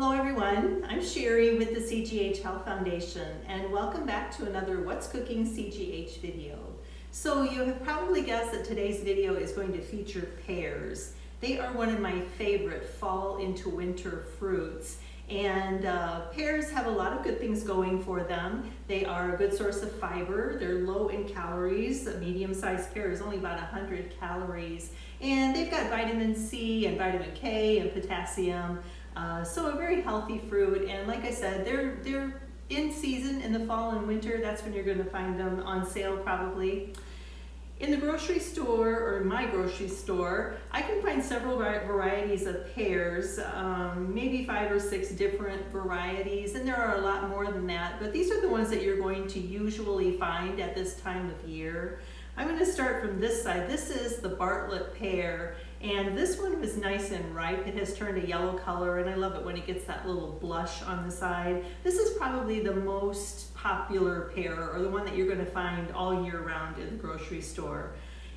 Hello everyone, I'm Sherry with the CGH Health Foundation and welcome back to another What's Cooking CGH video. So you have probably guessed that today's video is going to feature pears. They are one of my favorite fall into winter fruits, and pears have a lot of good things going for them. They are a good source of fiber, they're low in calories. A medium-sized pear is only about 100 calories, and they've got vitamin C and vitamin K and potassium. So a very healthy fruit, and like I said, they're in season in the fall and winter. That's when you're going to find them on sale probably. In the grocery store, or my grocery store, I can find several varieties of pears, maybe 5 or 6 different varieties, and there are a lot more than that, but these are the ones that you're going to usually find at this time of year. I'm going to start from this side. This is the Bartlett pear, and this one was nice and ripe. It has turned a yellow color, and I love it when it gets that little blush on the side. This is probably the most popular pear, or the one that you're going to find all year round in the grocery store.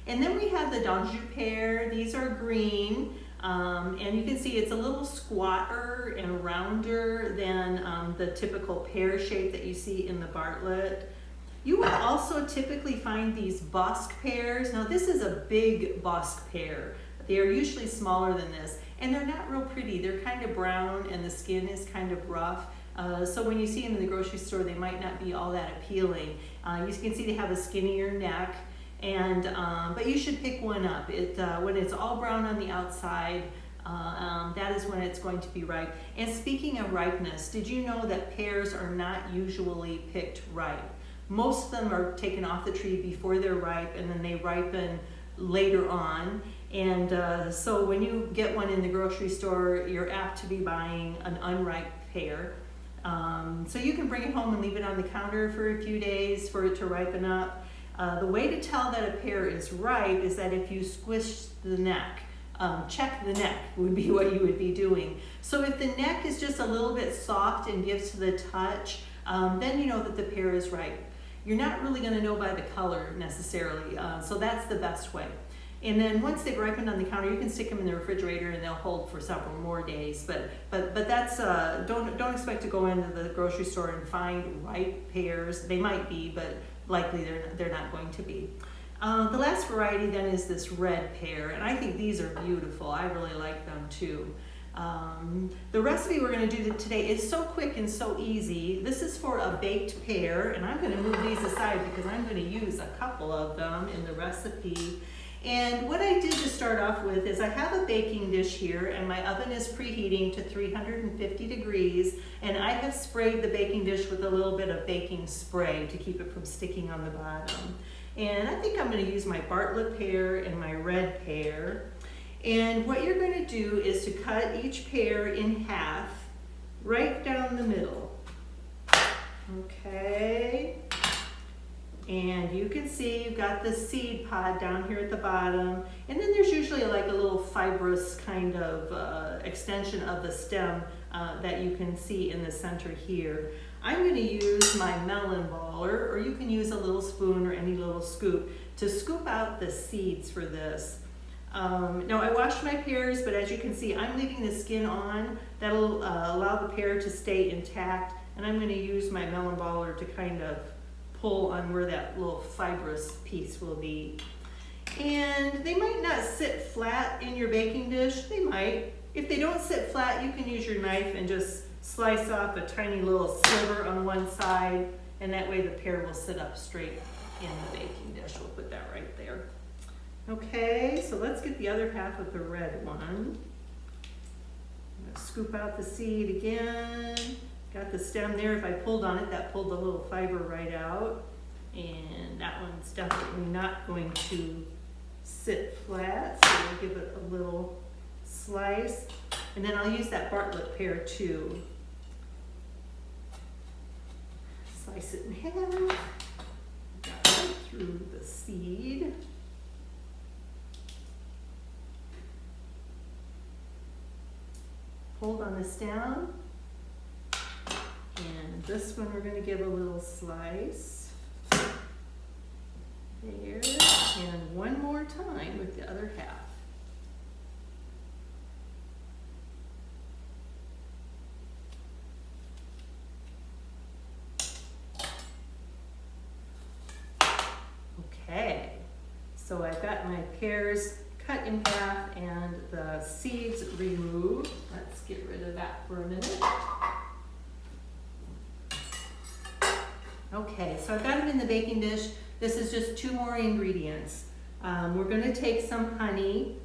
And then we have the D'Anjou pear. These are green, and you can see it's a little squatter and rounder than the typical pear shape that you see in the Bartlett. You will also typically find these bosque pears. Now this is a big bosque pear. They are usually smaller than this, and they're not real pretty. They're kind of brown and the skin is kind of rough. So when you see them in the grocery store, they might not be all that appealing. You can see they have a skinnier neck, and but you should pick one up. When it's all brown on the outside, that is when it's going to be ripe. And speaking of ripeness, did you know that pears are not usually picked ripe? Most of them are taken off the tree before they're ripe, and then they ripen later on. And so when you get one in the grocery store, you're apt to be buying an unripe pear. So you can bring it home and leave it on the counter for a few days for it to ripen up. The way to tell that a pear is ripe is that if you squish the neck, check the neck would be what you would be doing. So if the neck is just a little bit soft and gives to the touch, then you know that the pear is ripe. You're not really going to know by the color necessarily, so that's the best way. And then once they've ripened on the counter, you can stick them in the refrigerator and they'll hold for several more days. But that's don't expect to go into the grocery store and find ripe pears. They might be, but likely they're not going to be. The last variety then is this red pear, and I think these are beautiful. I really like them too. The recipe we're going to do today is so quick and so easy. This is for a baked pear, and I'm going to move these aside because I'm going to use a couple of them in the recipe. And what I did to start off with is I have a baking dish here, and my oven is preheating to 350 degrees, and I have sprayed the baking dish with a little bit of baking spray to keep it from sticking on the bottom. And I think I'm going to use my Bartlett pear and my red pear. And what you're going to do is to cut each pear in half right down the middle. Okay. And you can see you've got the seed pod down here at the bottom, and then there's usually like a little fibrous kind of extension of the stem that you can see in the center here. I'm going to use my melon baller, or you can use a little spoon or any little scoop to scoop out the seeds for this. Now I washed my pears, but as you can see, I'm leaving the skin on. That'll allow the pear to stay intact, and I'm going to use my melon baller to kind of pull on where that little fibrous piece will be. And they might not sit flat in your baking dish. They might. If they don't sit flat, you can use your knife and just slice off a tiny little sliver on one side, and that way the pear will sit up straight in the baking dish. We'll put that right there. Okay, so let's get the other half of the red one. I'm going to scoop out the seed again. Got the stem there. If I pulled on it, that pulled the little fiber right out. And that one's definitely not going to sit flat, so we'll give it a little slice. And then I'll use that Bartlett pear too. Slice it in half. Got right through the seed. Hold on this down. And this one we're going to give a little slice. There. And one more time with the other half. So I've got my pears cut in half and the seeds removed. Let's get rid of that for a minute. Okay, so I've got them in the baking dish. This is just 2 more ingredients. We're going to take some honey.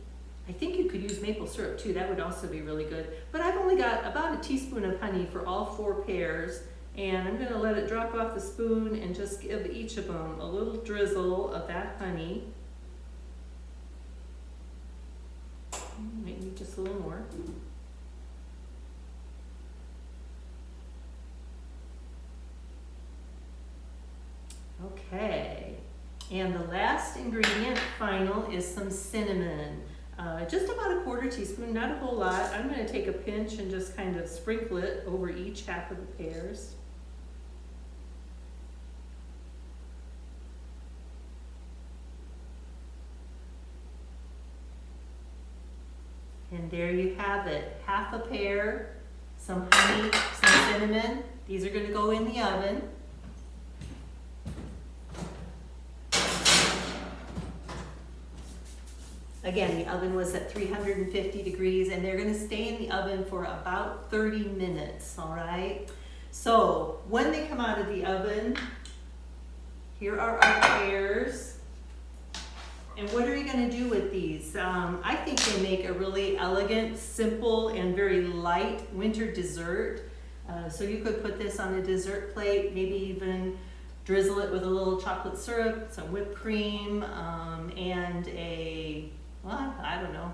I think you could use maple syrup too, that would also be really good. But I've only got about a teaspoon of honey for all 4 pears, and I'm going to let it drop off the spoon and just give each of them a little drizzle of that honey. Maybe just a little more. Okay, and the last ingredient, final, is some cinnamon. Just about a 1/4 teaspoon, not a whole lot. I'm going to take a pinch and just kind of sprinkle it over each half of the pears. And there you have it, half a pear, some honey, some cinnamon. These are going to go in the oven. Again, the oven was at 350 degrees and they're going to stay in the oven for about 30 minutes, all right? So when they come out of the oven, here are our pears. And what are you going to do with these? I think they make a really elegant, simple, and very light winter dessert. So you could put this on a dessert plate, maybe even drizzle it with a little chocolate syrup, some whipped cream, and a, well, I don't know,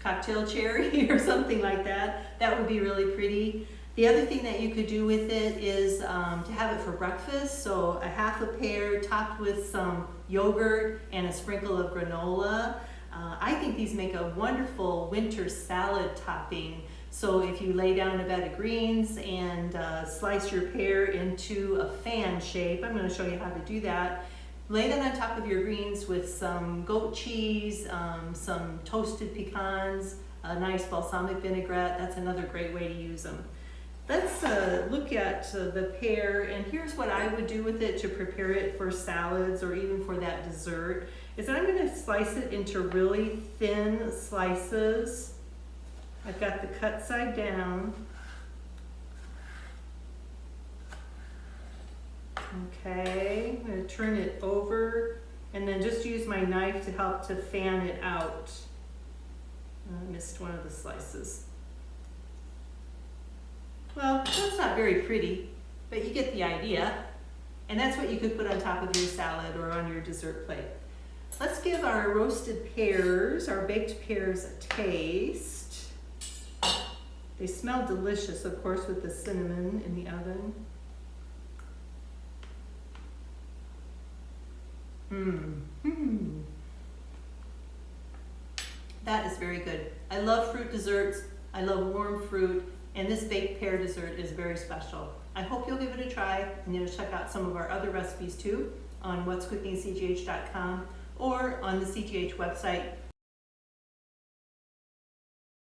cocktail cherry or something like that. That would be really pretty. The other thing that you could do with it is to have it for breakfast. So a half a pear topped with some yogurt and a sprinkle of granola. I think these make a wonderful winter salad topping. So if you lay down a bed of greens and slice your pear into a fan shape, I'm going to show you how to do that. Lay that on top of your greens with some goat cheese, some toasted pecans, a nice balsamic vinaigrette. That's another great way to use them. Let's look at the pear, and here's what I would do with it to prepare it for salads or even for that dessert, is that I'm going to slice it into really thin slices. I've got the cut side down. Okay, I'm going to turn it over and then just use my knife to help to fan it out. I missed one of the slices. Well, that's not very pretty, but you get the idea. And that's what you could put on top of your salad or on your dessert plate. Let's give our roasted pears, our baked pears, a taste. They smell delicious, of course, with the cinnamon in the oven. That is very good. I love fruit desserts. I love warm fruit. And this baked pear dessert is very special. I hope you'll give it a try, and you'll check out some of our other recipes too on whatscookingcgh.com or on the CGH website.